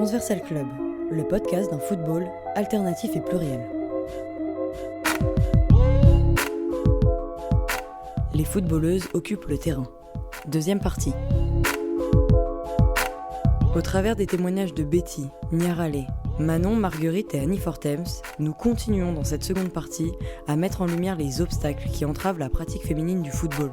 Transversal Club, le podcast d'un football alternatif et pluriel. Les footballeuses occupent le terrain. Deuxième partie. Au travers des témoignages de Betty, Niarale, Manon, Marguerite et Annie Fortems, nous continuons dans cette seconde partie à mettre en lumière les obstacles qui entravent la pratique féminine du football.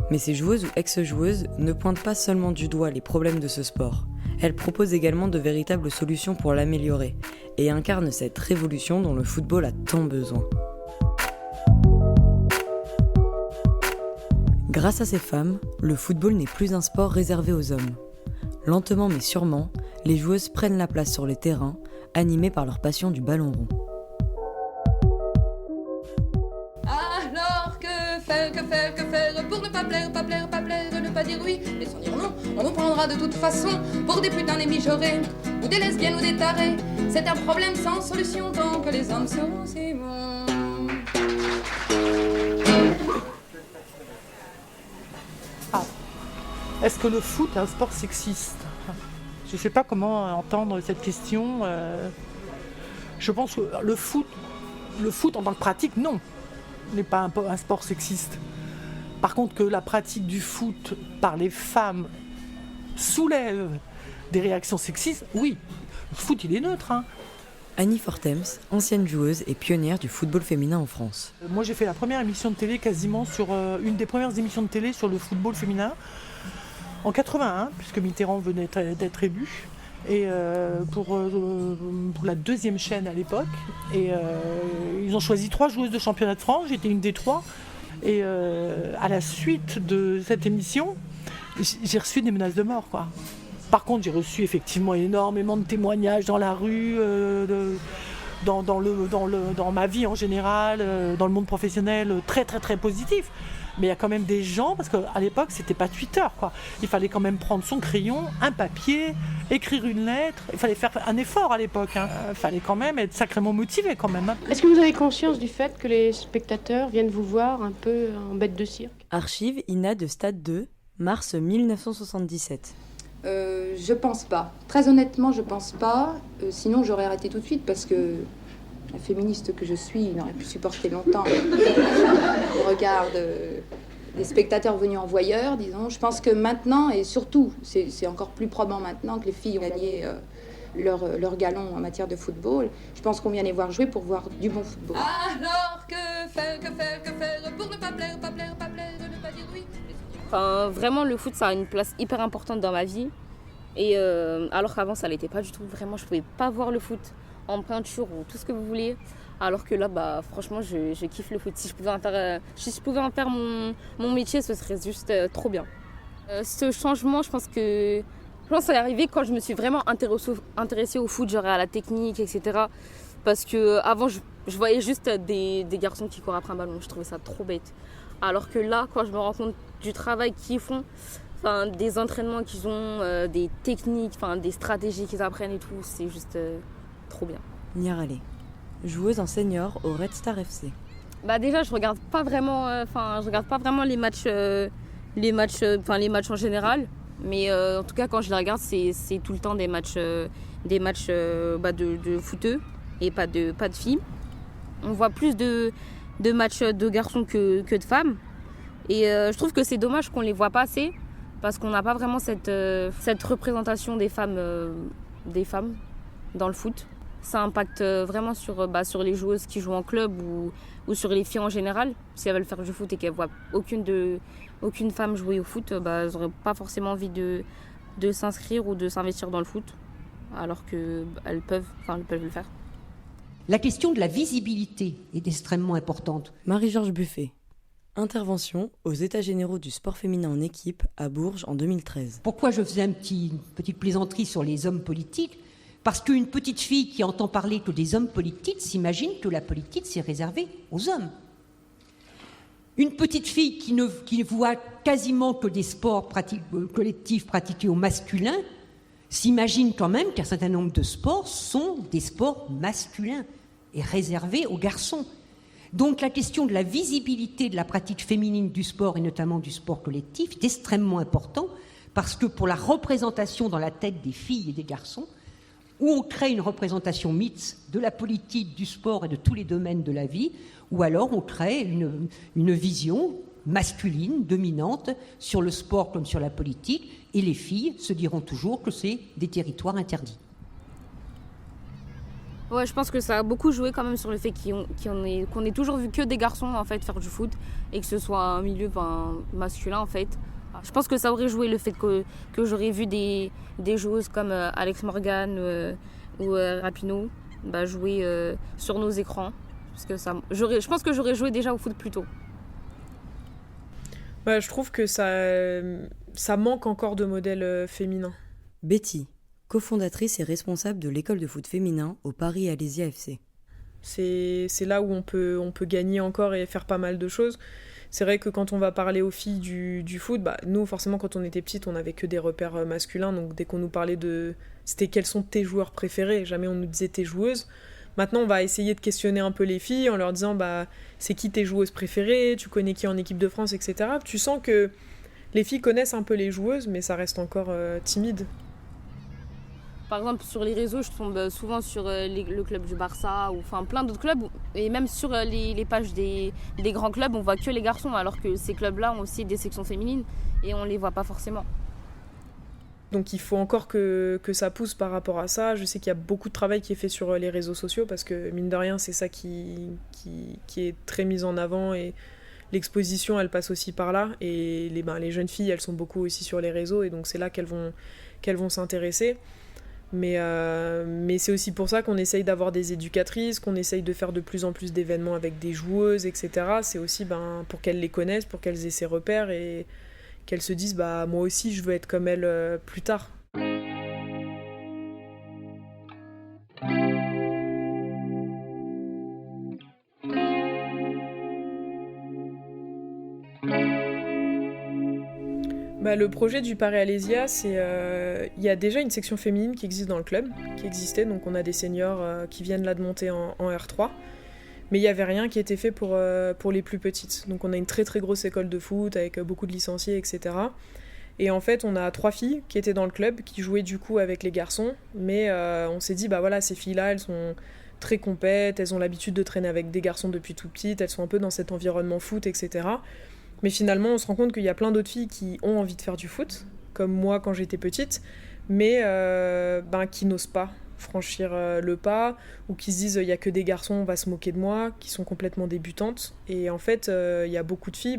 Mais ces joueuses ou ex-joueuses ne pointent pas seulement du doigt les problèmes de ce sport. Elles proposent également de véritables solutions pour l'améliorer et incarnent cette révolution dont le football a tant besoin. Grâce à ces femmes, le football n'est plus un sport réservé aux hommes. Lentement mais sûrement, les joueuses prennent la place sur les terrains, animées par leur passion du ballon rond. Alors que faire pour ne pas plaire, ne pas dire oui, laissons dire non, on nous prendra de toute façon pour des putains des mijaurés, ou des lesbiennes ou des tarés. C'est un problème sans solution tant que les hommes seront si bons. Est-ce que le foot est un sport sexiste ? Je ne sais pas comment entendre cette question. Je pense que le foot en tant que pratique, non, n'est pas un sport sexiste. Par contre, que la pratique du foot par les femmes soulève des réactions sexistes, oui. Le foot, il est neutre. Annie Fortems, ancienne joueuse et pionnière du football féminin en France. Moi, j'ai fait la première émission de télé quasiment sur une des premières émissions de télé sur le football féminin. En 81, puisque Mitterrand venait d'être élu, et pour la deuxième chaîne à l'époque. Et ils ont choisi 3 joueuses de championnat de France, j'étais une des 3. Et à la suite de cette émission, j'ai reçu des menaces de mort, quoi. Par contre, j'ai reçu effectivement énormément de témoignages dans la rue, dans ma vie en général, dans le monde professionnel, très très très positif. Mais il y a quand même des gens, parce qu'à l'époque, c'était pas Twitter, quoi. Il fallait quand même prendre son crayon, un papier, écrire une lettre. Il fallait faire un effort à l'époque. Il fallait quand même être sacrément motivé, quand même. Est-ce que vous avez conscience du fait que les spectateurs viennent vous voir un peu en bête de cirque ? Archive INA de Stade 2, mars 1977. Je pense pas. Très honnêtement, je pense pas. Sinon, j'aurais arrêté tout de suite parce que la féministe que je suis n'aurait pu supporter longtemps le regard des spectateurs venus en voyeur, disons. Je pense que maintenant, et surtout, c'est encore plus probant maintenant que les filles ont gagné leur galon en matière de football, je pense qu'on vient les voir jouer pour voir du bon football. Alors que faire pour ne pas plaire, ne pas dire oui. Enfin, vraiment, le foot, ça a une place hyper importante dans ma vie. Et alors qu'avant, ça l'était pas du tout. Vraiment, je pouvais pas voir le foot en peinture ou tout ce que vous voulez. Alors que là, franchement, je kiffe le foot. Si je pouvais en faire mon métier, ce serait juste trop bien. Ce changement, je pense que ça est arrivé quand je me suis vraiment intéressée au foot, genre à la technique, etc. Parce qu'avant, je voyais juste des garçons qui courent après un ballon. Je trouvais ça trop bête. Alors que là, quand je me rends compte du travail qu'ils font, des entraînements qu'ils ont, des techniques, des stratégies qu'ils apprennent et tout, c'est juste trop bien. Niarale, joueuse en senior au Red Star FC. Déjà, je regarde pas vraiment les matchs en général. Mais en tout cas, quand je les regarde, c'est tout le temps des matchs de footeux et pas de filles. On voit plus de matchs de garçons que de femmes. Et je trouve que c'est dommage qu'on les voit pas assez parce qu'on n'a pas vraiment cette représentation des femmes dans le foot. Ça impacte vraiment sur les joueuses qui jouent en club ou sur les filles en général. Si elles veulent faire du foot et qu'elles voient aucune femme jouer au foot, elles n'auraient pas forcément envie de s'inscrire ou de s'investir dans le foot, alors qu'elles peuvent le faire. La question de la visibilité est extrêmement importante. Marie-Georges Buffet. Intervention aux États généraux du sport féminin en équipe à Bourges en 2013. Pourquoi je faisais une petite plaisanterie sur les hommes politiques ? Parce qu'une petite fille qui entend parler que des hommes politiques s'imagine que la politique c'est réservé aux hommes. Une petite fille qui ne voit quasiment que des sports collectifs pratiqués au masculin s'imagine quand même qu'un certain nombre de sports sont des sports masculins et réservés aux garçons. Donc la question de la visibilité de la pratique féminine du sport et notamment du sport collectif est extrêmement importante Parce que pour la représentation dans la tête des filles et des garçons, où on crée une représentation mixte de la politique, du sport et de tous les domaines de la vie, ou alors on crée une vision masculine, dominante, sur le sport comme sur la politique, et les filles se diront toujours que c'est des territoires interdits. Ouais, je pense que ça a beaucoup joué quand même sur le fait qu'on ait toujours vu que des garçons en fait faire du foot et que ce soit un milieu masculin en fait. Je pense que ça aurait joué le fait que j'aurais vu des joueuses comme Alex Morgan ou Rapinoe jouer sur nos écrans. Parce que je pense que j'aurais joué déjà au foot plus tôt. Ouais, je trouve que ça manque encore de modèles féminins. Betty, cofondatrice et responsable de l'école de foot féminin au Paris Alésia FC. C'est là où on peut gagner encore et faire pas mal de choses. C'est vrai que quand on va parler aux filles du foot, nous forcément quand on était petites on n'avait que des repères masculins, donc dès qu'on nous parlait c'était quels sont tes joueurs préférés, jamais on nous disait tes joueuses. Maintenant on va essayer de questionner un peu les filles en leur disant c'est qui tes joueuses préférées, tu connais qui en équipe de France, etc. Tu sens que les filles connaissent un peu les joueuses mais ça reste encore timide. Par exemple, sur les réseaux, je tombe souvent sur le club du Barça ou plein d'autres clubs. Et même sur les pages des grands clubs, on voit que les garçons, alors que ces clubs-là ont aussi des sections féminines et on ne les voit pas forcément. Donc il faut encore que ça pousse par rapport à ça. Je sais qu'il y a beaucoup de travail qui est fait sur les réseaux sociaux parce que mine de rien, c'est ça qui est très mis en avant et l'exposition, elle passe aussi par là. Et les jeunes filles, elles sont beaucoup aussi sur les réseaux et donc c'est là qu'elles vont s'intéresser. Mais c'est aussi pour ça qu'on essaye d'avoir des éducatrices, qu'on essaye de faire de plus en plus d'événements avec des joueuses, etc. C'est aussi pour qu'elles les connaissent, pour qu'elles aient ces repères et qu'elles se disent moi aussi je veux être comme elles plus tard. Le projet du Paris Alésia, il y a déjà une section féminine qui existe dans le club, qui existait, donc on a des seniors qui viennent là de monter en R3, mais il n'y avait rien qui était fait pour les plus petites. Donc on a une très très grosse école de foot avec beaucoup de licenciés, etc. Et en fait, on a 3 filles qui étaient dans le club, qui jouaient du coup avec les garçons, mais on s'est dit, ces filles-là, elles sont très compètes, elles ont l'habitude de traîner avec des garçons depuis tout petites, elles sont un peu dans cet environnement foot, etc. Mais finalement, on se rend compte qu'il y a plein d'autres filles qui ont envie de faire du foot, comme moi quand j'étais petite, mais qui n'osent pas franchir le pas, ou qui se disent il n'y a que des garçons, on va se moquer de moi, qui sont complètement débutantes. Et en fait, il y a beaucoup de filles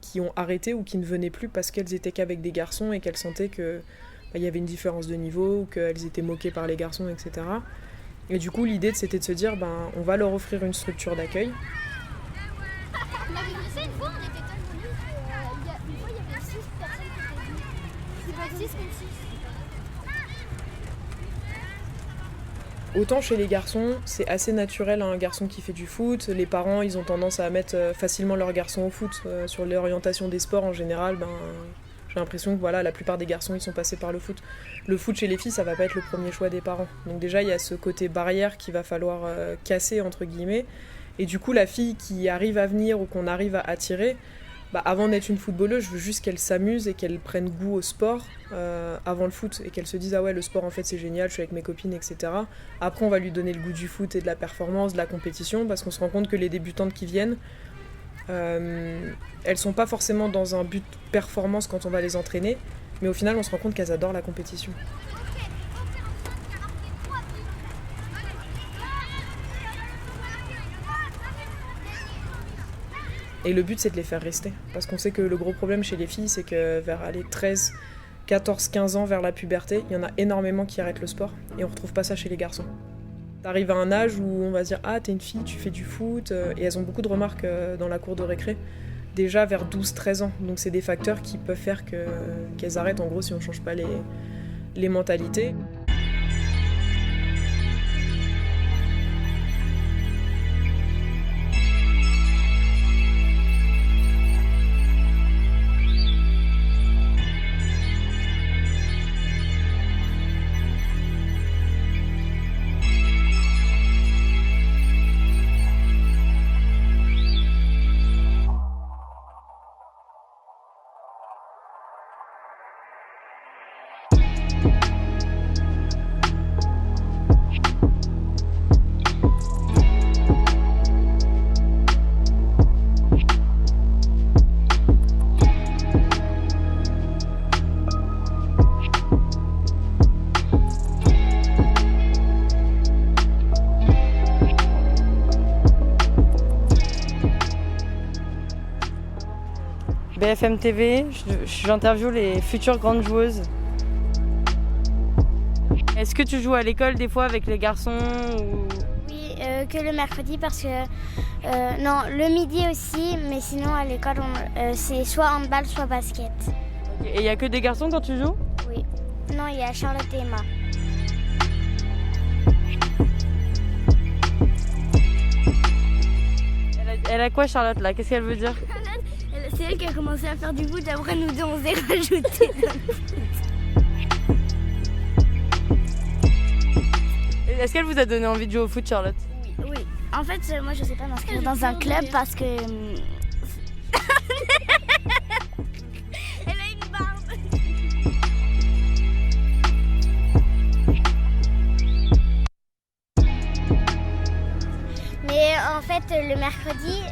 qui ont arrêté ou qui ne venaient plus parce qu'elles étaient qu'avec des garçons et qu'elles sentaient qu'il y avait une différence de niveau, ou qu'elles étaient moquées par les garçons, etc. Et du coup, l'idée c'était de se dire on va leur offrir une structure d'accueil. On avait fait ça une fois, on était tellement nuls une fois il y avait 6 personnes qui étaient venues. C'est pas 6 comme 6. Autant chez les garçons, c'est assez naturel un garçon qui fait du foot. Les parents, ils ont tendance à mettre facilement leur garçon au foot. Sur l'orientation des sports en général, j'ai l'impression que la plupart des garçons, ils sont passés par le foot. Le foot chez les filles, ça va pas être le premier choix des parents. Donc déjà, il y a ce côté barrière qu'il va falloir casser, entre guillemets. Et du coup, la fille qui arrive à venir ou qu'on arrive à attirer, avant d'être une footballeuse, je veux juste qu'elle s'amuse et qu'elle prenne goût au sport avant le foot. Et qu'elle se dise, le sport en fait c'est génial, je suis avec mes copines, etc. Après, on va lui donner le goût du foot et de la performance, de la compétition, parce qu'on se rend compte que les débutantes qui viennent, elles sont pas forcément dans un but performance quand on va les entraîner, mais au final, on se rend compte qu'elles adorent la compétition. Et le but, c'est de les faire rester. Parce qu'on sait que le gros problème chez les filles, c'est que vers 13, 14, 15 ans, vers la puberté, il y en a énormément qui arrêtent le sport. Et on retrouve pas ça chez les garçons. T'arrives à un âge où on va se dire « Ah, t'es une fille, tu fais du foot ». Et elles ont beaucoup de remarques dans la cour de récré. Déjà vers 12, 13 ans. Donc c'est des facteurs qui peuvent faire qu'elles arrêtent, en gros, si on change pas les mentalités. BFM TV, j'interviewe les futures grandes joueuses. Est-ce que tu joues à l'école des fois avec les garçons ou... Oui, que le mercredi parce que... non, le midi aussi, mais sinon à l'école, c'est soit handball, soit basket. Et il n'y a que des garçons quand tu joues? Oui. Non, il y a Charlotte et Emma. Elle a quoi Charlotte là? Qu'est-ce qu'elle veut dire? C'est elle qui a commencé à faire du foot, après nous deux on s'est rajoutés dans le foot. Est-ce qu'elle vous a donné envie de jouer au foot, Charlotte? Oui. En fait, moi je sais pas m'inscrire dans un club parce que... Elle a une barbe. Mais en fait, le mercredi,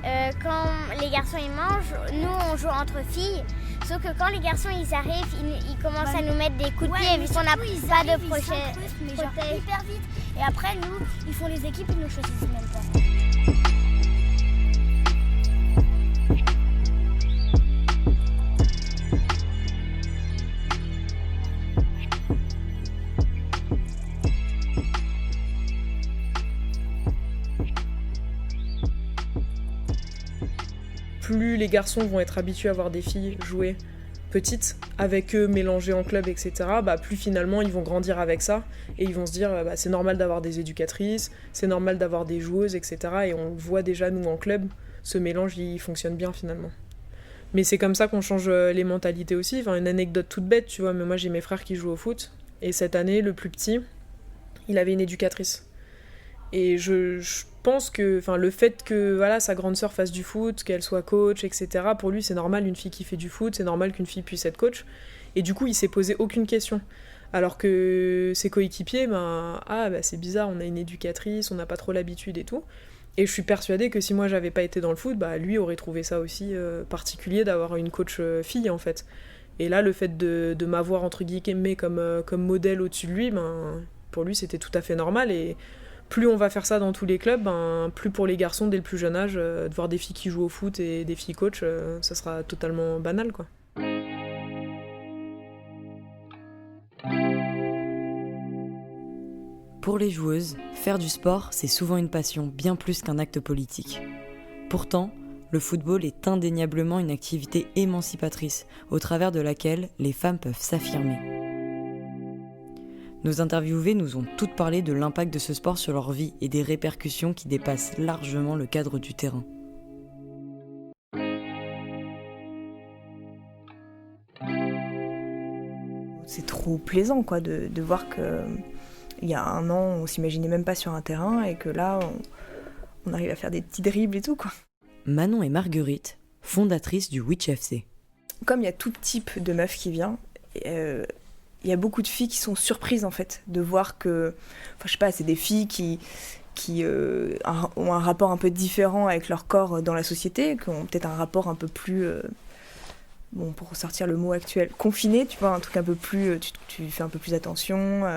quand les garçons ils mangent, nous on joue entre filles. Sauf que quand les garçons ils arrivent, ils commencent à nous mettre des coups de pied vu qu'on n'a pas de protège. Hyper vite. Et après nous, ils font les équipes, ils nous choisissent même pas. Plus les garçons vont être habitués à voir des filles jouer petites, avec eux mélangées en club, etc., plus finalement ils vont grandir avec ça, et ils vont se dire c'est normal d'avoir des éducatrices, c'est normal d'avoir des joueuses, etc., et on voit déjà nous en club, ce mélange il fonctionne bien finalement. Mais c'est comme ça qu'on change les mentalités aussi. Enfin, une anecdote toute bête, tu vois, mais moi j'ai mes frères qui jouent au foot, et cette année, le plus petit, il avait une éducatrice. Et je pense que le fait que sa grande sœur fasse du foot, qu'elle soit coach, etc., pour lui c'est normal, une fille qui fait du foot, c'est normal qu'une fille puisse être coach. Et du coup il s'est posé aucune question. Alors que ses coéquipiers, c'est bizarre, on a une éducatrice, on n'a pas trop l'habitude et tout. Et je suis persuadée que si moi j'avais pas été dans le foot, lui aurait trouvé ça aussi particulier d'avoir une coach fille en fait. Et là le fait de m'avoir entre guillemets comme modèle au-dessus de lui, pour lui c'était tout à fait normal. Et plus on va faire ça dans tous les clubs, plus pour les garçons dès le plus jeune âge, de voir des filles qui jouent au foot et des filles coach, ça sera totalement banal, quoi. Pour les joueuses, faire du sport, c'est souvent une passion, bien plus qu'un acte politique. Pourtant, le football est indéniablement une activité émancipatrice, au travers de laquelle les femmes peuvent s'affirmer. Nos interviewées nous ont toutes parlé de l'impact de ce sport sur leur vie et des répercussions qui dépassent largement le cadre du terrain. C'est trop plaisant quoi, de voir qu'il y a un an, on s'imaginait même pas sur un terrain et que là, on arrive à faire des petits dribbles et tout, quoi. Manon et Marguerite, fondatrices du Witch FC. Comme il y a tout type de meufs qui vient, il y a beaucoup de filles qui sont surprises en fait de voir que, c'est des filles qui ont un rapport un peu différent avec leur corps dans la société, qui ont peut-être un rapport un peu plus, pour sortir le mot actuel, confiné, tu vois, un truc un peu plus, tu fais un peu plus attention,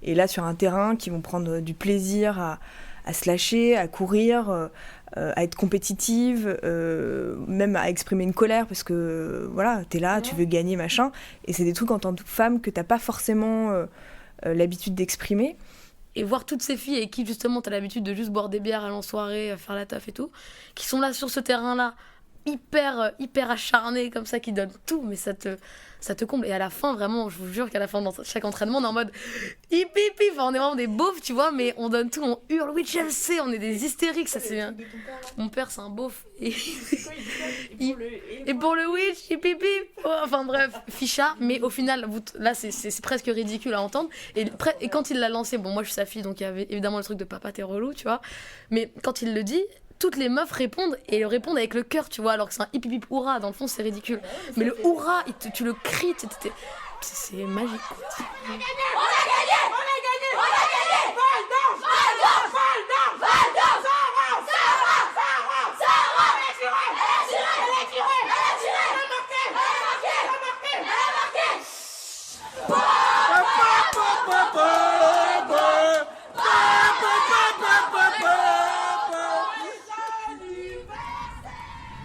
et là sur un terrain, qui vont prendre du plaisir à se lâcher, à courir, à être compétitive, même à exprimer une colère parce que t'es là, tu veux gagner, machin. Et c'est des trucs en tant que femme que t'as pas forcément l'habitude d'exprimer. Et voir toutes ces filles avec qui justement t'as l'habitude de juste boire des bières, aller en soirée, faire la taf et tout, qui sont là sur ce terrain-là, hyper acharnées comme ça, qui donnent tout, mais ça te comble. Et à la fin, vraiment, je vous jure qu'à la fin de chaque entraînement, on est en mode hip hip hip, on est vraiment des beaufs, tu vois, mais on donne tout, on hurle Witch FC, on est des hystériques, ça c'est bien. Mon père c'est un beauf. Et pour le Witch, hip hip hip, enfin bref, ficha, mais au final, là c'est presque ridicule à entendre. Et quand il l'a lancé, bon moi je suis sa fille, donc il y avait évidemment le truc de papa t'es relou, tu vois, mais quand il le dit, toutes les meufs répondent et répondent avec le cœur, tu vois, alors que c'est un hip hip hip hurrah, dans le fond c'est ridicule. Mais le hurrah, tu le cries, c'est magique. On a gagné,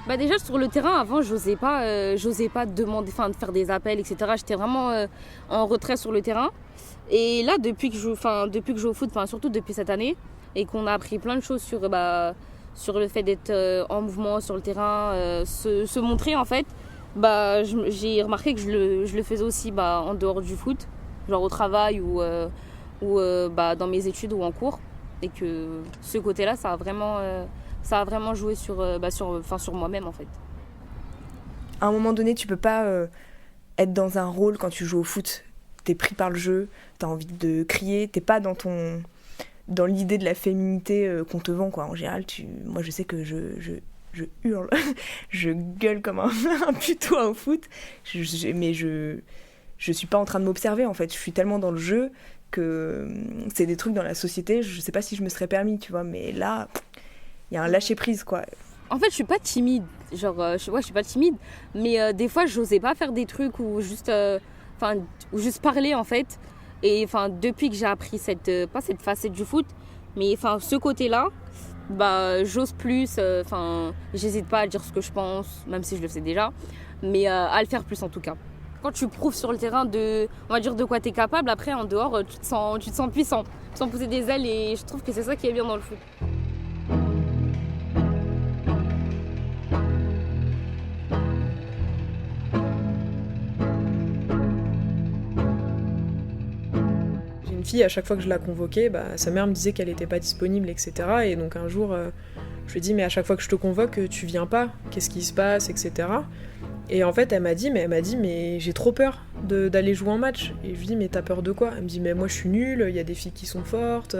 Bah déjà sur le terrain avant j'osais pas demander, de faire des appels etc. J'étais vraiment en retrait sur le terrain. Et là depuis que je joue au foot, surtout depuis cette année, et qu'on a appris plein de choses sur le fait d'être en mouvement sur le terrain, se montrer en fait, j'ai remarqué que je le faisais aussi en dehors du foot, genre au travail ou dans mes études ou en cours, et que ce côté-là ça a vraiment joué sur moi-même en fait. À un moment donné, tu peux pas être dans un rôle quand tu joues au foot. T'es pris par le jeu, t'as envie de crier, t'es pas dans l'idée de la féminité qu'on te vend, quoi. En général, moi je sais que je hurle, je gueule comme un putois au foot, mais je suis pas en train de m'observer en fait. Je suis tellement dans le jeu que c'est des trucs dans la société, je sais pas si je me serais permis, tu vois, mais là, il y a un lâcher-prise, quoi. En fait, je suis pas timide, je suis pas timide, mais des fois, j'osais pas faire des trucs ou juste parler, en fait. Et depuis que j'ai appris pas cette facette du foot, mais ce côté-là, j'ose plus, j'hésite pas à dire ce que je pense, même si je le sais déjà, mais à le faire plus en tout cas. Quand tu prouves sur le terrain de quoi tu es capable, après en dehors, tu te sens puissant, tu te sens pousser des ailes, et je trouve que c'est ça qui est bien dans le foot. J'ai une fille, à chaque fois que je la convoquais, sa mère me disait qu'elle n'était pas disponible, etc. Et donc un jour, je lui ai dit, mais à chaque fois que je te convoque, tu viens pas, qu'est-ce qui se passe, etc. Et en fait, elle m'a dit, mais j'ai trop peur d'aller jouer en match. Et je lui dis, mais t'as peur de quoi ? Elle me dit, mais moi je suis nulle, il y a des filles qui sont fortes.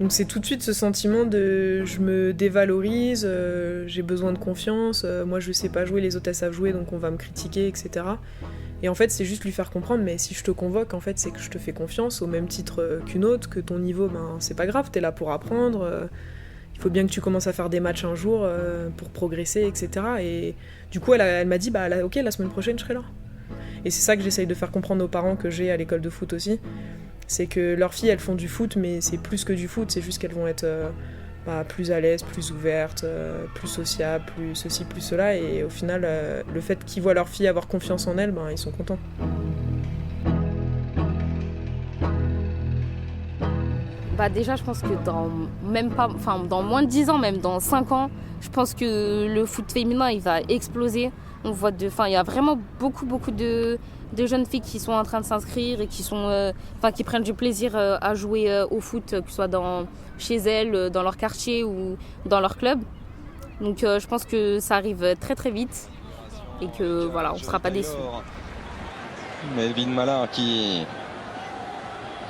Donc c'est tout de suite ce sentiment de je me dévalorise, j'ai besoin de confiance, moi je sais pas jouer, les autres elles savent jouer, donc on va me critiquer, etc. Et en fait, c'est juste lui faire comprendre, mais si je te convoque, en fait, c'est que je te fais confiance au même titre qu'une autre, que ton niveau, c'est pas grave, t'es là pour apprendre. Il faut bien que tu commences à faire des matchs un jour pour progresser, etc. Et du coup, elle m'a dit, ok, la semaine prochaine, je serai là. Et c'est ça que j'essaye de faire comprendre aux parents que j'ai à l'école de foot aussi. C'est que leurs filles, elles font du foot, mais c'est plus que du foot. C'est juste qu'elles vont être plus à l'aise, plus ouvertes, plus sociables, plus ceci, plus cela. Et au final, le fait qu'ils voient leurs filles avoir confiance en elles, ils sont contents. Déjà, je pense que dans moins de 10 ans, même dans 5 ans, je pense que le foot féminin, il va exploser. On voit il y a vraiment beaucoup de jeunes filles qui sont en train de s'inscrire et qui prennent du plaisir à jouer au foot, que ce soit chez elles, dans leur quartier ou dans leur club. Donc je pense que ça arrive très très vite et que on ne sera pas déçus. Melvin Malin qui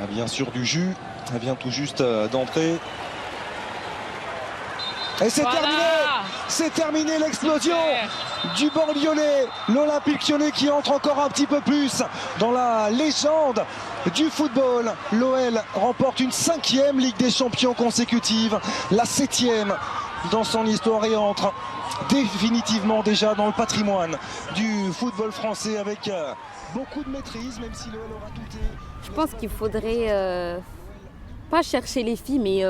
a bien sûr du jus. Elle vient tout juste d'entrer. Et c'est terminé l'explosion du banc lyonnais. L'Olympique lyonnais qui entre encore un petit peu plus dans la légende du football. L'OL remporte une 5e Ligue des Champions consécutive, la 7e dans son histoire, et entre définitivement déjà dans le patrimoine du football français avec beaucoup de maîtrise, même si l'OL aura douté. Je pense qu'il faudrait pas chercher les filles, mais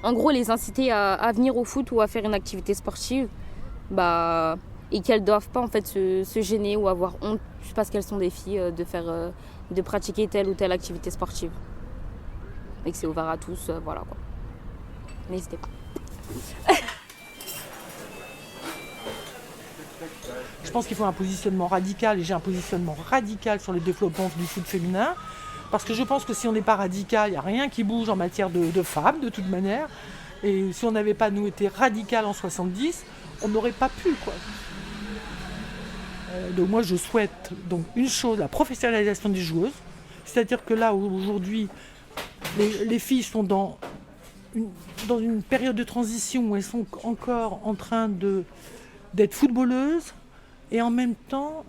en gros les inciter à venir au foot ou à faire une activité sportive, et qu'elles doivent pas en fait se gêner ou avoir honte juste parce qu'elles sont des filles de pratiquer telle ou telle activité sportive, et que c'est ouvert à tous, voilà quoi. N'hésitez pas. Je pense qu'il faut un positionnement radical, et j'ai un positionnement radical sur le développement du foot féminin. Parce que je pense que si on n'est pas radical, il n'y a rien qui bouge en matière de femmes, de toute manière. Et si on n'avait pas, nous, été radical en 70, on n'aurait pas pu, quoi. Donc moi, je souhaite une chose, la professionnalisation des joueuses. C'est-à-dire que là, aujourd'hui, les filles sont dans une période de transition où elles sont encore en train d'être footballeuses, et en même temps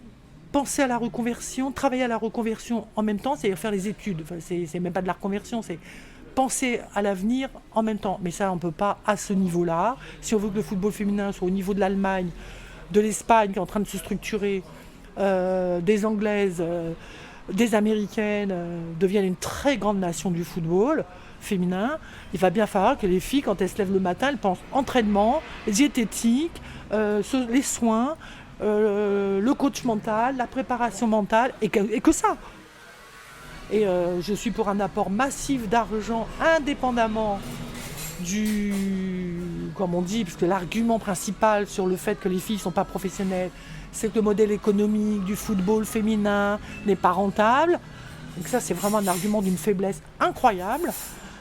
penser à la reconversion, travailler à la reconversion en même temps, c'est-à-dire faire les études. C'est même pas de la reconversion, c'est penser à l'avenir en même temps. Mais ça, on ne peut pas à ce niveau-là. Si on veut que le football féminin soit au niveau de l'Allemagne, de l'Espagne qui est en train de se structurer, des Anglaises, des Américaines, deviennent une très grande nation du football, féminin, il va bien falloir que les filles, quand elles se lèvent le matin, elles pensent entraînement, diététique, les soins, le coach mental, la préparation mentale, et que ça. Et je suis pour un apport massif d'argent indépendamment comme on dit, puisque l'argument principal sur le fait que les filles ne sont pas professionnelles, c'est que le modèle économique du football féminin n'est pas rentable. Donc ça, c'est vraiment un argument d'une faiblesse incroyable,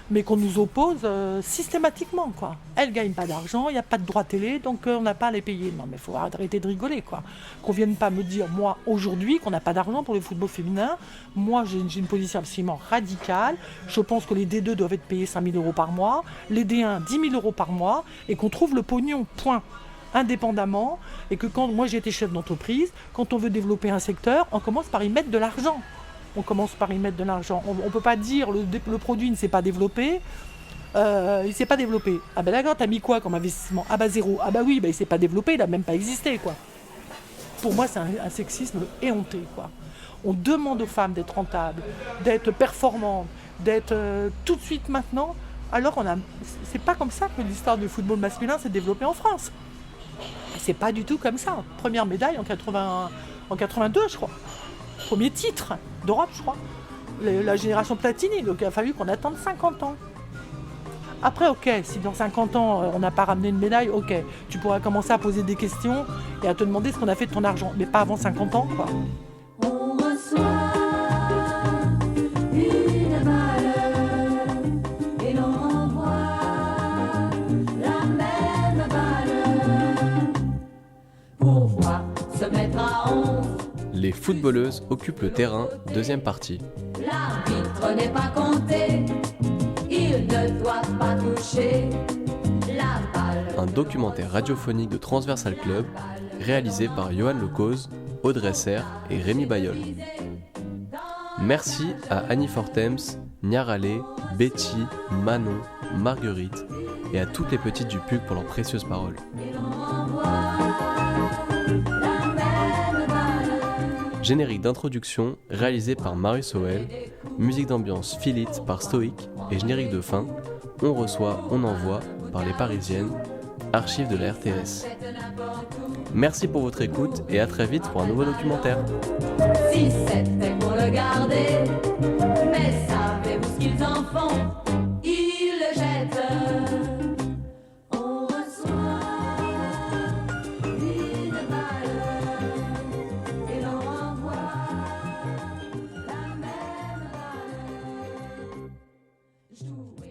mais qu'on nous oppose systématiquement, quoi. Elles ne gagnent pas d'argent, il n'y a pas de droit télé, donc on n'a pas à les payer. Non, mais il faut arrêter de rigoler, quoi. Qu'on ne vienne pas me dire, moi, aujourd'hui, qu'on n'a pas d'argent pour le football féminin. Moi, j'ai une position absolument radicale. Je pense que les D2 doivent être payés 5 000 € par mois, les D1, 10 000 € par mois, et qu'on trouve le pognon, point. Indépendamment, et que quand moi j'ai été chef d'entreprise, quand on veut développer un secteur, on commence par y mettre de l'argent. On commence par y mettre de l'argent. On ne peut pas dire le produit ne s'est pas développé. Il ne s'est pas développé. Ah ben d'accord, t'as mis quoi comme investissement? Ah bah zéro. Ah bah oui, il ne s'est pas développé, il n'a même pas existé, quoi. Pour moi, c'est un sexisme éhonté, quoi. On demande aux femmes d'être rentables, d'être performantes, d'être tout de suite maintenant. Alors c'est pas comme ça que l'histoire du football masculin s'est développée en France. C'est pas du tout comme ça. Première médaille en 82, je crois. Premier titre d'Europe, je crois. La génération Platini, donc il a fallu qu'on attende 50 ans. Après, ok, si dans 50 ans, on n'a pas ramené une médaille, ok. Tu pourras commencer à poser des questions et à te demander ce qu'on a fait de ton argent. Mais pas avant 50 ans, quoi. On reçoit une balle et l'on renvoie la même balle. Pour voir se mettre à 11. Les footballeuses occupent le terrain, deuxième partie. L'arbitre n'est pas compté, il ne doit pas toucher la balle. Un documentaire radiophonique de Transversal Club, réalisé par Johan Lecoz, Audrey Serre et Rémi Bayol. Merci à Annie Fortems, Niaralé, Betty, Manon, Marguerite et à toutes les petites du PUC pour leurs précieuses paroles. Générique d'introduction réalisé par Marius Howell, musique d'ambiance Feel It par Stoic et générique de fin On reçoit, on envoie par Les Parisiennes, archives de la RTS. Merci pour votre écoute et à très vite pour un nouveau documentaire. Si c'était pour le garder, mais savez-vous ce qu'ils en font? Ils le jettent. On reçoit une balle et l'on renvoie la même balle. Jouer